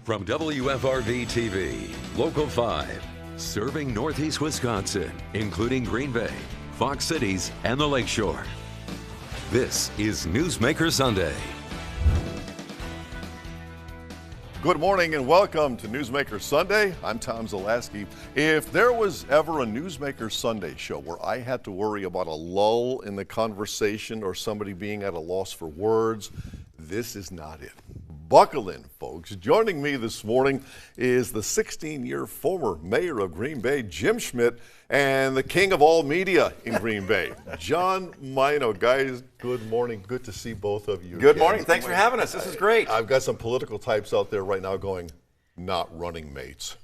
From WFRV TV, Local 5, serving Northeast Wisconsin, including Green Bay, Fox Cities, and the Lakeshore. This is Newsmaker Sunday. Good morning and welcome to Newsmaker Sunday. I'm Tom Zalaski. If there was ever a Newsmaker Sunday show where I had to worry about a lull in the conversation or somebody being at a loss for words, this is not it. Buckle in, folks. Joining me this morning is the 16-year former mayor of Green Bay, Jim Schmidt, and the king of all media in Green Bay, John Mino. Guys, good morning. Good to see both of you. Good morning. Thanks for having us. This is great. I've got some political types out there right now going, not running mates.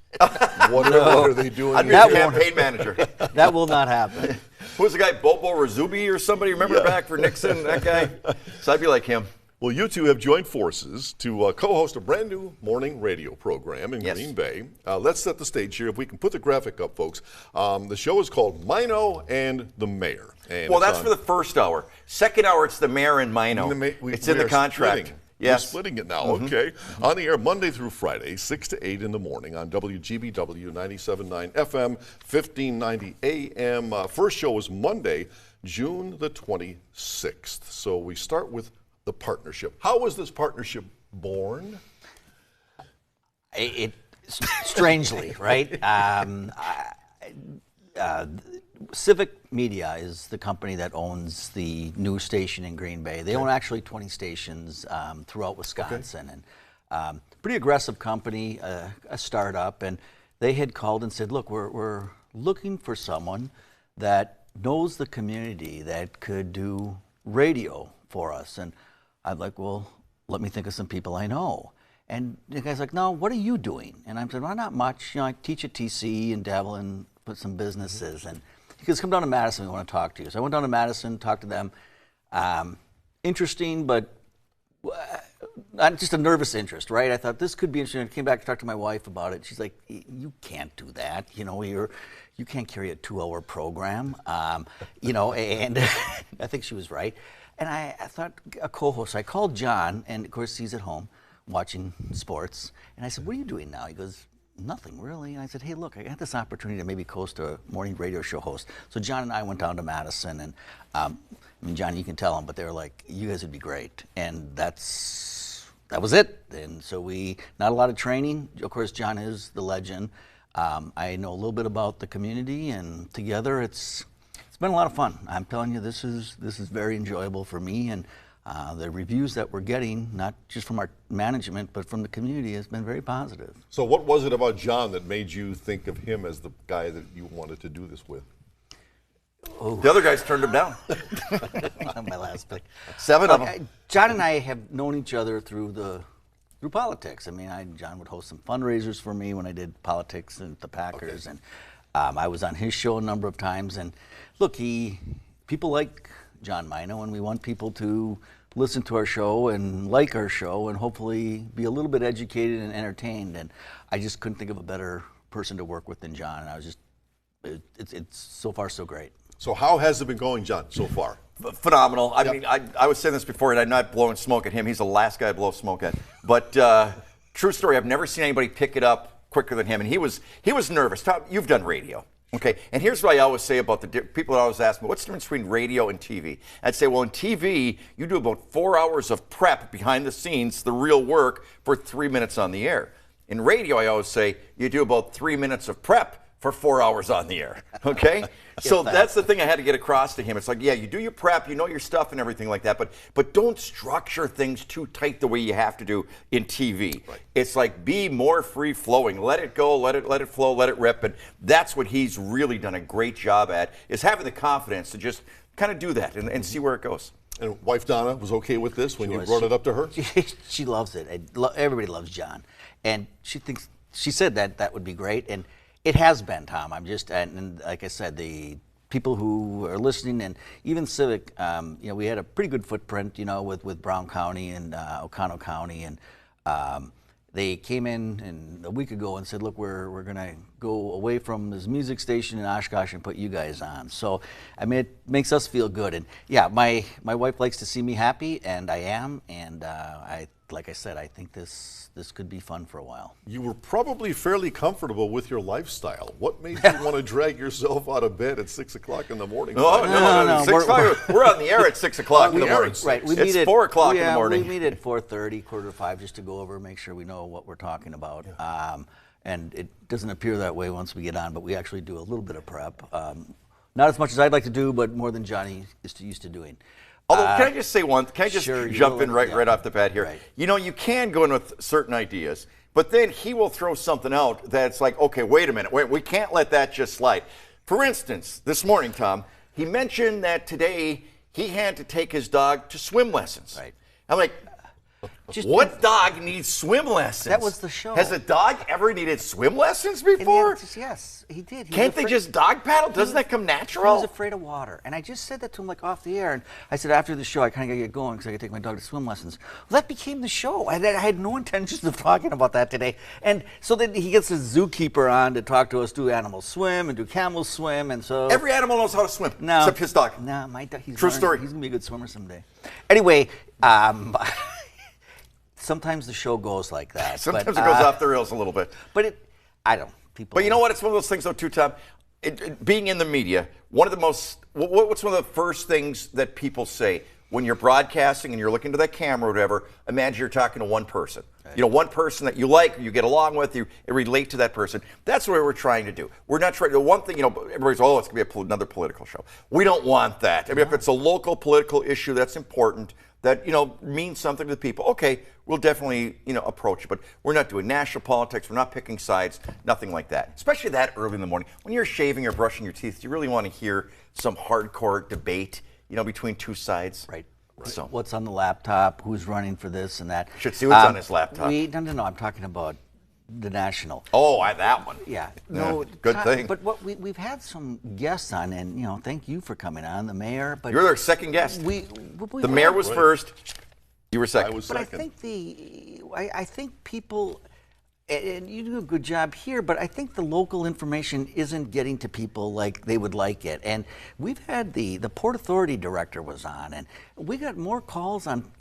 What are they doing? I'd be a campaign manager. That will not happen. Who was the guy, Bobo Razubi or somebody? Remember back for Nixon, that guy? So I'd be like him. Well, you two have joined forces to co-host a brand new morning radio program in Green Bay. Let's set the stage here. If we can put the graphic up, folks. The show is called Mino and the Mayor. And well, that's for the first hour. Second hour, it's the Mayor and Mino. It's in the contract. Splitting. Yes. We're splitting it now, okay. On the air Monday through Friday, 6 to 8 in the morning on WGBW 97.9 FM, 1590 AM. First show is Monday, June the 26th. So we start with the partnership. How was this partnership born? Strangely, right? Civic Media is the company that owns the news station in Green Bay. They own actually 20 stations throughout Wisconsin, and pretty aggressive company, a startup. And they had called and said, "Look, we're looking for someone that knows the community that could do radio for us." And I'm like, "Well, let me think of some people I know." And the guy's like, "No, what are you doing?" And I'm saying, "Well, not much. You know, I teach at TC and dabble in some businesses." And he goes, "Come down to Madison. We want to talk to you." So I went down to Madison, talked to them. Interesting, but not just a nervous interest, right? I thought this could be interesting. I came back to talk to my wife about it. She's like, "You can't do that. You know, you can't carry a 2-hour program." You know, and I think she was right. And I thought a co-host. I called John, and of course he's at home watching sports. And I said, "What are you doing now?" He goes, "Nothing really." And I said, "Hey, look, I got this opportunity to maybe host a morning radio show host." So John and I went down to Madison, and I mean, John, you can tell them, but they were like, "You guys would be great." And that was it. And so not a lot of training. Of course, John is the legend. I know a little bit about the community, and together it's been a lot of fun. I'm telling you, this is very enjoyable for me, and the reviews that we're getting, not just from our management, but from the community, has been very positive. So what was it about John that made you think of him as the guy that you wanted to do this with? Oh. The other guys turned him down. My last pick. 7 of them. John and I have known each other through politics. I mean, John would host some fundraisers for me when I did politics at the Packers, and I was on his show a number of times. And look, people like John Mino, and we want people to listen to our show and like our show and hopefully be a little bit educated and entertained. And I just couldn't think of a better person to work with than John. And I was it's so far so great. So how has it been going, John, so far? Phenomenal. I mean, I was saying this before, and I'm not blowing smoke at him. He's the last guy I blow smoke at. But true story, I've never seen anybody pick it up quicker than him. And he was nervous. Tom, you've done radio. Okay, and here's what I always say about people that always ask me, what's the difference between radio and TV? I'd say, well, in TV, you do about 4 hours of prep behind the scenes, the real work, for 3 minutes on the air. In radio, I always say, you do about 3 minutes of prep for 4 hours on the air, okay? So that's the thing I had to get across to him. It's like, yeah, you do your prep, you know your stuff and everything like that, but don't structure things too tight the way you have to do in TV. Right. It's like, be more free-flowing. Let it go, let it flow, let it rip, and that's what he's really done a great job at, is having the confidence to just kind of do that and see where it goes. And wife Donna was okay with this when you brought it up to her? She loves it. Everybody loves John. And she said that would be great. And it has been, Tom. And like I said, the people who are listening, and even Civic, we had a pretty good footprint, with Brown County and Oconto County. And they came in a week ago and said, look, we're going to go away from this music station in Oshkosh and put you guys on. So, I mean, it makes us feel good. And yeah, my wife likes to see me happy, and I am. And I like I said, I think this could be fun for a while. You were probably fairly comfortable with your lifestyle. What made you want to drag yourself out of bed at 6 o'clock in the morning? Oh, no. 6 o'clock. We're on the air at 6 o'clock in the morning. Right. It's 4 o'clock in the morning. We meet at 4:30, 4:45, just to go over, make sure we know what we're talking about. Yeah. And it doesn't appear that way once we get on, but we actually do a little bit of prep. Not as much as I'd like to do, but more than Johnny is used to doing. Although, can I just say one? Can I just jump in right off the bat here? Right. You know, you can go in with certain ideas, but then he will throw something out that's like, okay, wait a minute, we can't let that just slide. For instance, this morning, Tom, he mentioned that today he had to take his dog to swim lessons. Right. I'm like, what dog needs swim lessons? That was the show. Has a dog ever needed swim lessons before? Yes, he did. Can't they just dog paddle? Doesn't that come natural? He was afraid of water. And I just said that to him like off the air. And I said, after the show, I kind of got to get going because I got to take my dog to swim lessons. Well, that became the show. I had no intentions of talking about that today. And so then he gets his zookeeper on to talk to us, do animals swim and do camels swim. And so every animal knows how to swim, except his dog. No, my dog. True story. He's going to be a good swimmer someday. Anyway, sometimes the show goes like that. Sometimes it goes off the rails a little bit. But I don't. But you know what? It's one of those things, though, too, Tom. Being in the media, what's one of the first things that people say when you're broadcasting and you're looking to that camera or whatever? Imagine you're talking to one person. Right. You know, one person that you like, you get along with, you relate to that person. That's what we're trying to do. We're not trying to. One thing, everybody's, it's going to be another political show. We don't want that. I mean, if it's a local political issue that's important, that means something to the people, okay, we'll definitely approach it. But we're not doing national politics. We're not picking sides. Nothing like that. Especially that early in the morning when you're shaving or brushing your teeth. You really want to hear some hardcore debate, between two sides. Right. So what's on the laptop? Who's running for this and that? Should see what's on his laptop. No. I'm talking about the national. Oh, that one. Yeah. No, good thing. But we've had some guests on, and thank you for coming on, the mayor. But you're their second guest. The mayor was first. You were second. I was second. But I think people, and you do a good job here, but I think the local information isn't getting to people like they would like it. And we've had the Port Authority director was on, and we got more calls on,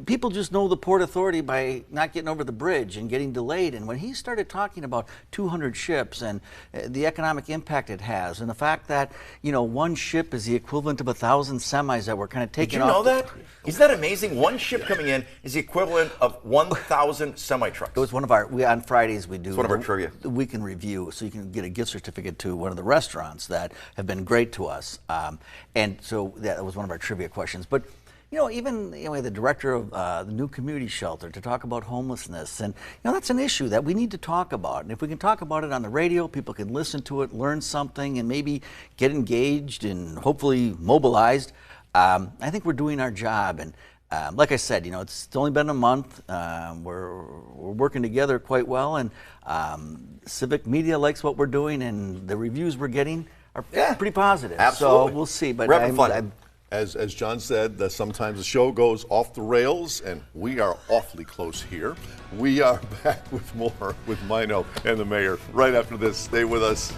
people just know the Port Authority by not getting over the bridge and getting delayed. And when he started talking about 200 ships and the economic impact it has, and the fact that, one ship is the equivalent of 1,000 semis that were kind of taken off. Did you know that? Isn't that amazing? One ship coming in is the equivalent of 1,000 semi-trucks. It was one of our, on Fridays we do one of our trivia. The weekend review, so you can get a gift certificate to one of the restaurants that have been great to us. And so that was one of our trivia questions. But even the director of the new community shelter to talk about homelessness, and that's an issue that we need to talk about. And if we can talk about it on the radio, people can listen to it, learn something, and maybe get engaged and hopefully mobilized. I think we're doing our job. And like I said, it's only been a month. We're working together quite well, and civic media likes what we're doing, and the reviews we're getting are pretty positive. Absolutely. So we'll see. But we're having fun. As John said, that sometimes the show goes off the rails, and we are awfully close here. We are back with more with Mino and the mayor right after this. Stay with us.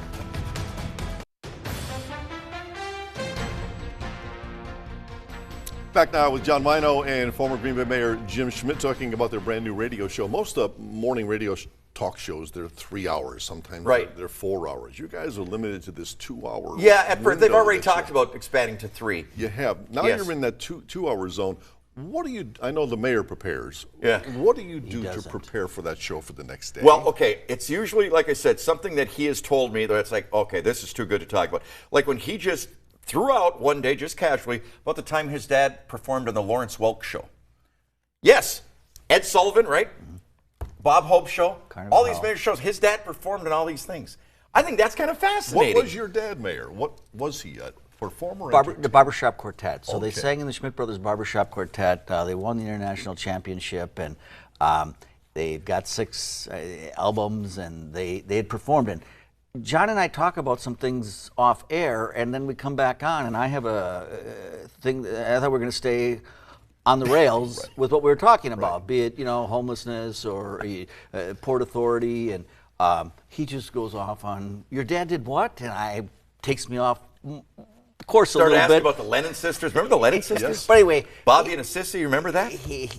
Back now with John Mino and former Green Bay Mayor Jim Schmidt talking about their brand new radio show. Most of morning radio talk shows, they're 3 hours. Sometimes they're 4 hours. You guys are limited to this 2 hour. Yeah, at first they've already talked about expanding to 3. You have. Now you're in that two hour zone. What do you? I know the mayor prepares. Yeah. What do you do to prepare for that show for the next day? Well, okay, it's usually, like I said, something that he has told me that it's like, okay, this is too good to talk about. Like when he just threw out one day, just casually, about the time his dad performed on the Lawrence Welk show. Yes, Ed Sullivan, right? Bob Hope show, all these major shows. His dad performed in all these things. I think that's kind of fascinating. What was your dad, Mayor? What was he? A performer? The Barbershop Quartet. So they sang in the Schmidt Brothers Barbershop Quartet. They won the international championship, and they've got 6 albums, and they had performed. And John and I talk about some things off air, and then we come back on, and I have a thing. I thought we were going to stay on the rails with what we were talking about, be it homelessness or Port Authority, and he just goes off on your dad did what, and takes me off of course, a Started little asking bit. about the Lennon sisters. Remember the Lennon sisters? Yes. But anyway, Bobby and a sissy, you remember that? he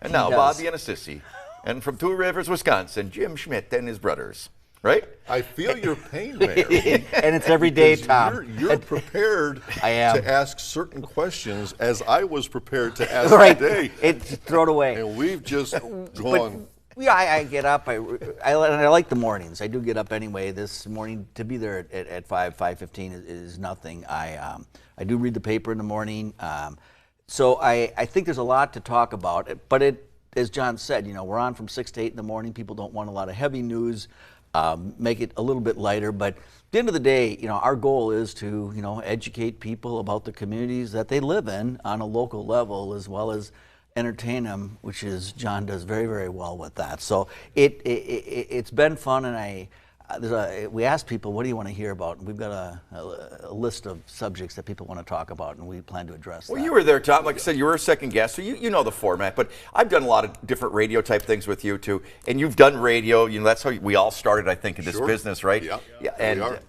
And now does. Bobby and a sissy. And from Two Rivers, Wisconsin, Jim Schmidt and his brothers. Right? I feel your pain, Mayor. And it's every day, Because Tom. You're prepared I am. to ask certain questions as I was prepared to ask Right. today. It's throw it away. And we've just gone. Yeah, I get up. I like the mornings. I do get up anyway. This morning to be there at 5:15 is nothing. I do read the paper in the morning. So I think there's a lot to talk about. But as John said, we're on from 6 to 8 in the morning. People don't want a lot of heavy news. Make it a little bit lighter. But at the end of the day, our goal is to educate people about the communities that they live in on a local level, as well as entertain them, which is John does very, very well with that. So it's been fun, and we asked people, what do you want to hear about? And we've got a list of subjects that people want to talk about, and we plan to address Well, that. you were there, Tom. Like I said, you were a second guest, so you know the format. But I've done a lot of different radio type things with you too, and you've done radio. That's how we all started, I think, in this Sure. business, right? Yeah. And We are.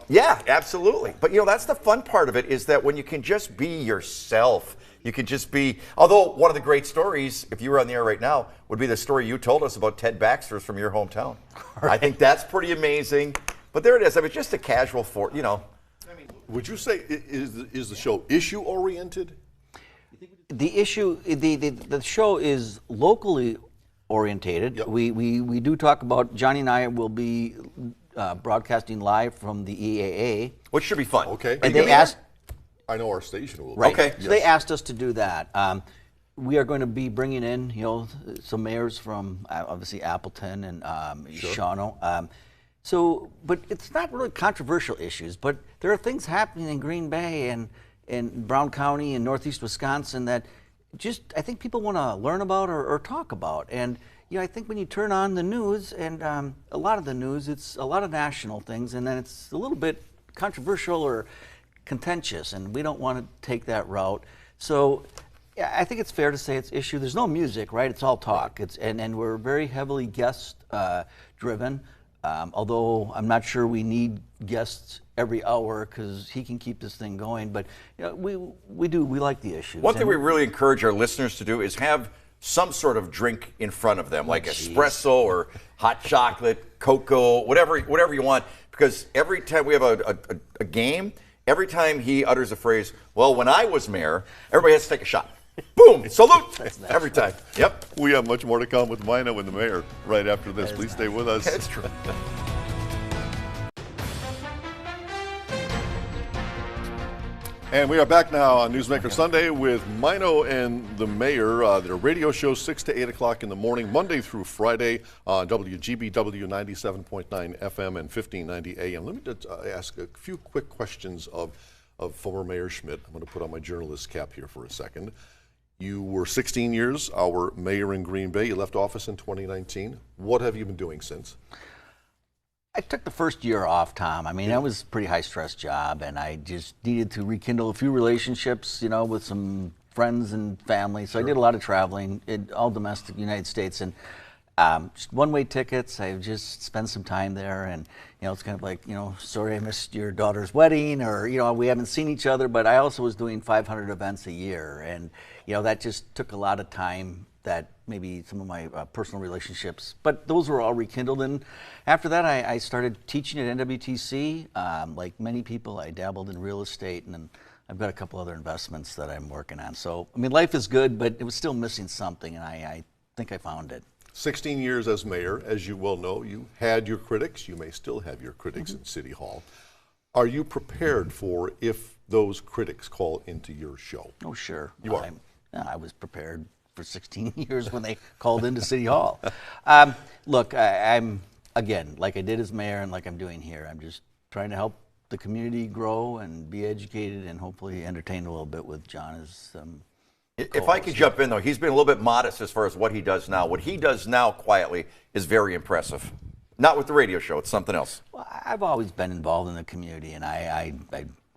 yeah, absolutely. But that's the fun part of it, is that when you can just be yourself. You can just be, although one of the great stories, if you were on the air right now, would be the story you told us about Ted Baxter's from your hometown. Right. I think that's pretty amazing. But there it is. I mean, just a casual Would you say is the show issue oriented? The issue, the show is locally orientated. Yep. We do talk about, Johnny and I will be broadcasting live from the EAA. which should be fun. Okay. And they asked, I know our station will. right. Okay. So they asked us to do that. We are going to be bringing in, some mayors from obviously Appleton and Shawano. But it's not really controversial issues. But there are things happening in Green Bay and in Brown County and Northeast Wisconsin that I think people want to learn about or talk about. And I think when you turn on the news, and a lot of the news, it's a lot of national things, and then it's a little bit controversial or contentious, and we don't want to take that route. So I think it's fair to say it's issue. There's no music, right? It's all talk. And we're very heavily guest driven. Although I'm not sure we need guests every hour, because he can keep this thing going. But we like the issues. One thing we really encourage our listeners to do is have some sort of drink in front of them, like espresso or hot chocolate, cocoa, whatever you want. Because every time we have a game, every time he utters a phrase, well, when I was mayor, everybody has to take a shot. Boom! Salute! Every time. Yep. We have much more to come with Mino and the mayor right after this. Please stay with us. That's true. And we are back now on Newsmaker Sunday with Mino and the mayor. Their radio show 6 to 8 o'clock in the morning, Monday through Friday on WGBW 97.9 FM and 1590 AM. Let me just ask a few quick questions of former Mayor Schmidt. I'm going to put on my journalist cap here for a second. You were 16 years our mayor in Green Bay. You left office in 2019. What have you been doing since? I took the first year off, Tom. I mean, that was a pretty high-stress job, and I just needed to rekindle a few relationships, with some friends and family. So I did a lot of traveling, all domestic United States, and just one-way tickets. I just spent some time there, and it's kind of like, sorry I missed your daughter's wedding, or we haven't seen each other. But I also was doing 500 events a year, and that just took a lot of time. That maybe some of my personal relationships, but those were all rekindled. And after that, I started teaching at NWTC. Like many people, I dabbled in real estate, and then I've got a couple other investments that I'm working on. So, I mean, life is good, but it was still missing something, and I think I found it. 16 years as mayor, as you well know, you had your critics. You may still have your critics in City Hall. Are you prepared for if those critics call into your show? Oh, sure. You are. I was prepared for 16 years when they called into City Hall. Look, I'm, again, like I did as mayor and like I'm doing here, I'm just trying to help the community grow and be educated and hopefully entertained a little bit with John as If I could jump in, though, he's been a little bit modest as far as what he does now. What he does now quietly is very impressive. Not with the radio show, it's something else. Well, I've always been involved in the community, and I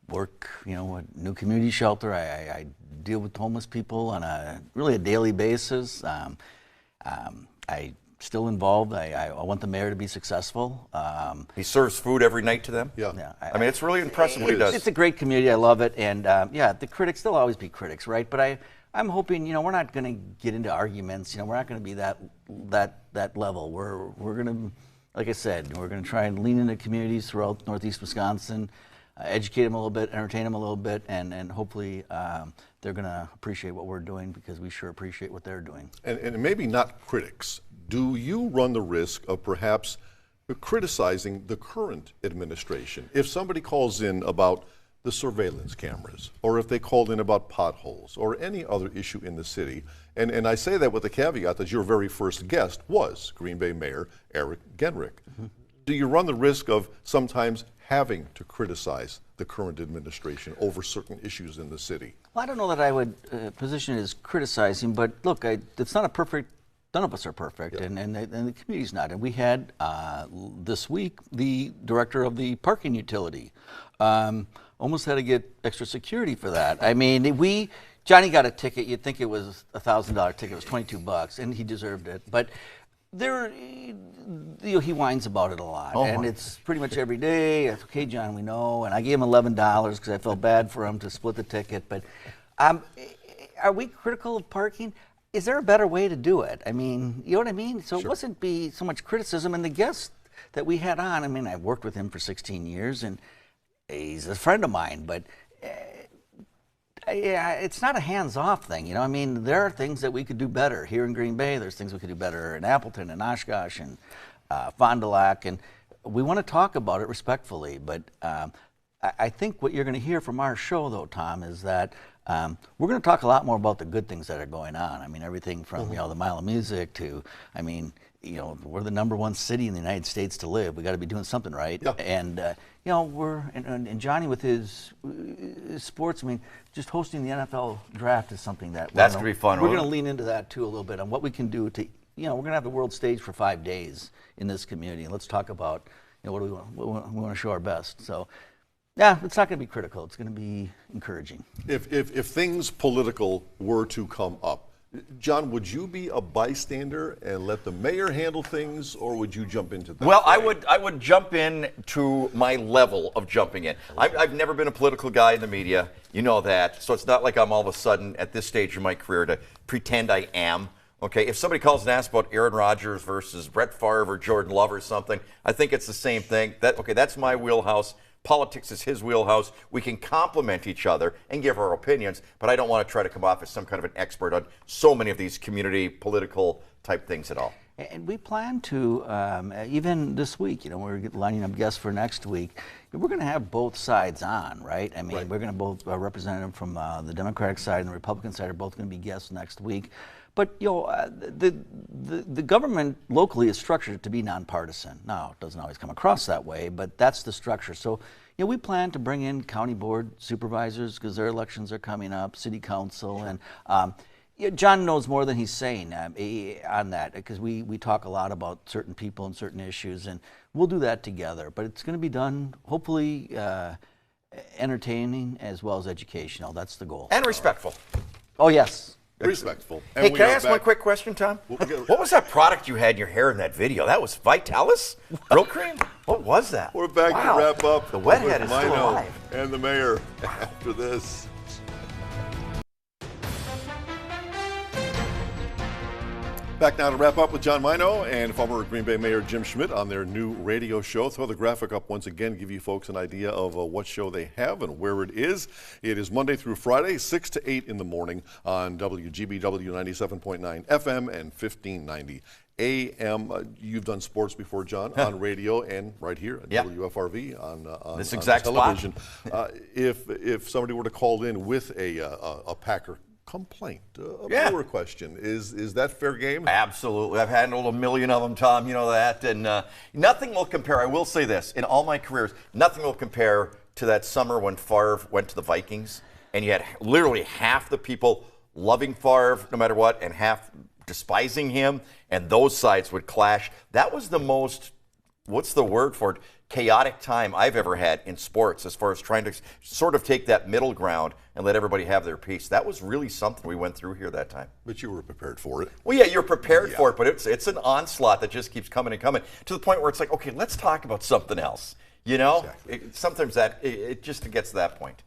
work, a new community shelter. I deal with homeless people on a daily basis. I still involved. I want the mayor to be successul. He serves food every night to them. Yeah. I mean, it's really impressive what he does. It's a great community. I love it. And the critics, there'll always be critics, right? But I'm hoping, we're not going to get into arguments. We're not going to be that level. We're going to, like I said, we're going to try and lean into communities throughout Northeast Wisconsin, educate them a little bit, entertain them a little bit, and hopefully they're going to appreciate what we're doing, because we sure appreciate what they're doing. And maybe not critics. Do you run the risk of perhaps criticizing the current administration? If somebody calls in about the surveillance cameras, or if they called in about potholes, or any other issue in the city, and I say that with the caveat that your very first guest was Green Bay Mayor Eric Genrich. Mm-hmm. Do you run the risk of sometimes having to criticize the current administration over certain issues in the city? Well, I don't know that I would position it as criticizing, but look, it's not a perfect. None of us are perfect, yeah. and the community's not. And we had this week the director of the parking utility. Almost had to get extra security for that. I mean, Johnny got a ticket. You'd think it was a $1,000 ticket. It was $22, and he deserved it. But he whines about it a lot, and it's pretty much every day. Okay, John, we know. And I gave him $11 because I felt bad for him to split the ticket. But are we critical of parking? Is there a better way to do it? I mean, you know what I mean? So It wasn't be so much criticism. And the guest that we had on, I mean, I've worked with him for 16 years, and he's a friend of mine, but it's not a hands-off thing. I mean, there are things that we could do better here in Green Bay. There's things we could do better in Appleton and Oshkosh and Fond du Lac, and we want to talk about it respectfully. But I think what you're going to hear from our show, though, Tom, is that we're going to talk a lot more about the good things that are going on. I mean, everything from the Mile of Music to, I mean, we're the #1 city in the United States to live. We got to be doing something right. Yeah. And and Johnny with his sports. I mean, just hosting the NFL draft is something that that's gonna be fun. We're going to lean into that too a little bit on what we can do to. We're going to have the world stage for 5 days in this community, and let's talk about what do we want. We want to show our best. So. Yeah, it's not going to be critical. It's going to be encouraging. If things political were to come up, John, would you be a bystander and let the mayor handle things, or would you jump into that? Well, I would jump in to my level of jumping in. I've never been a political guy in the media. You know that. So it's not like I'm all of a sudden at this stage of my career to pretend I am. Okay, if somebody calls and asks about Aaron Rodgers versus Brett Favre or Jordan Love or something, I think it's the same thing. That's my wheelhouse. Politics is his wheelhouse. We can complement each other and give our opinions, but I don't want to try to come off as some kind of an expert on so many of these community political type things at all. And we plan to, even this week, we're lining up guests for next week. We're going to have both sides on, right? I mean, right. We're going to both representative from the Democratic side and the Republican side are both going to be guests next week. But the government locally is structured to be nonpartisan. Now, it doesn't always come across that way, but that's the structure. So, we plan to bring in county board supervisors because their elections are coming up, city council, and John knows more than he's saying on that because we talk a lot about certain people and certain issues, and we'll do that together. But it's going to be done, hopefully, entertaining as well as educational. That's the goal. And respectful. Oh, yes. Respectful. And hey, can I ask one quick question, Tom? What was that product you had in your hair in that video? That was Vitalis? Brill cream? What was that? We're back to wrap up. The wet head is still alive. And the mayor after this. Back now to wrap up with John Mino and former Green Bay Mayor Jim Schmidt on their new radio show. Throw the graphic up once again, give you folks an idea of what show they have and where it is. It is Monday through Friday, 6 to 8 in the morning on WGBW 97.9 FM and 1590 AM. You've done sports before, John, on radio and right here at WFRV on this exact television. If somebody were to call in with a Packer complaint, a Brewer question, is that fair game? Absolutely. I've handled a million of them, Tom. You know that. And nothing will compare. I will say this. In all my careers, nothing will compare to that summer when Favre went to the Vikings, and you had literally half the people loving Favre no matter what and half despising him, and those sides would clash. That was the most what's the word for it, chaotic time I've ever had in sports as far as trying to sort of take that middle ground and let everybody have their piece. That was really something we went through here that time. But you were prepared for it. Well, yeah, you're prepared for it, but it's an onslaught that just keeps coming and coming to the point where it's like, okay, let's talk about something else. You know, Exactly. Sometimes it just gets to that point.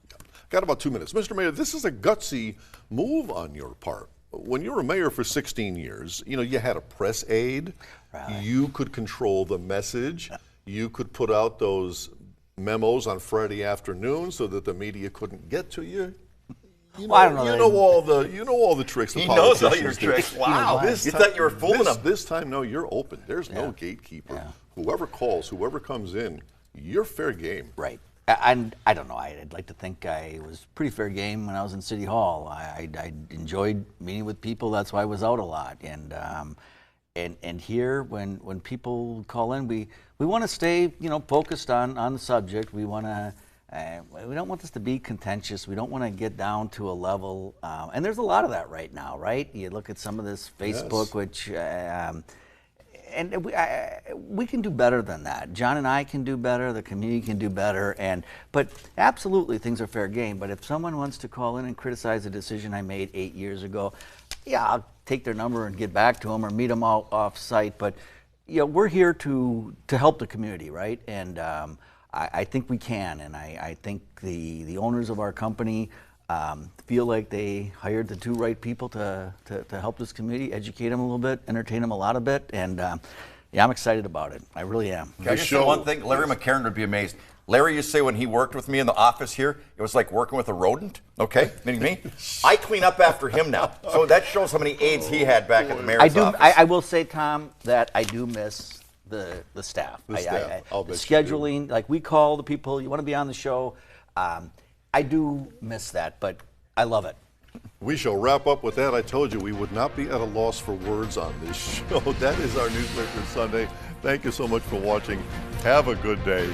Got about 2 minutes. Mr. Mayor, this is a gutsy move on your part. When you were mayor for 16 years, you know, you had a press aide. Right. You could control the message. You could put out those memos on Friday afternoon so that the media couldn't get to you. You know, Well, I don't know you that know all the tricks the He knows politicians all your do. tricks. Wow. This You time- thought you were fooling him. This time, no, you're open. There's no gatekeeper. Yeah. Whoever calls, whoever comes in, you're fair game. Right. And I don't know. I'd like to think I was pretty fair game when I was in City Hall. I enjoyed meeting with people. That's why I was out a lot. And here, when people call in, we want to stay, you know, focused on the subject. We want to. We don't want this to be contentious. We don't want to get down to a level, and there's a lot of that right now, right? You look at some of this Facebook, Yes. which. And we can do better than that. John and I can do better. The community can do better. But absolutely, things are fair game. But if someone wants to call in and criticize a decision I made 8 years ago, yeah, I'll take their number and get back to them or meet them off site. But you know, we're here to help the community, right? And I think we can. And I think the owners of our company feel like they hired the two right people to help this community, educate them a little bit, entertain them a lot a bit, and yeah, I'm excited about it. I really am. Can I just say one thing? Larry McCarron would be amazed. Larry used to say when he worked with me in the office here, it was like working with a rodent, okay? Meaning me. I clean up after him now. So that shows how many aides he had back at the mayor's office. I will say, Tom, that I do miss the staff. The staff. I'll bet you do. Scheduling, like we call the people, you want to be on the show. I do miss that, but I love it. We shall wrap up with that. I told you we would not be at a loss for words on this show. That is our Newsmaker Sunday. Thank you so much for watching. Have a good day.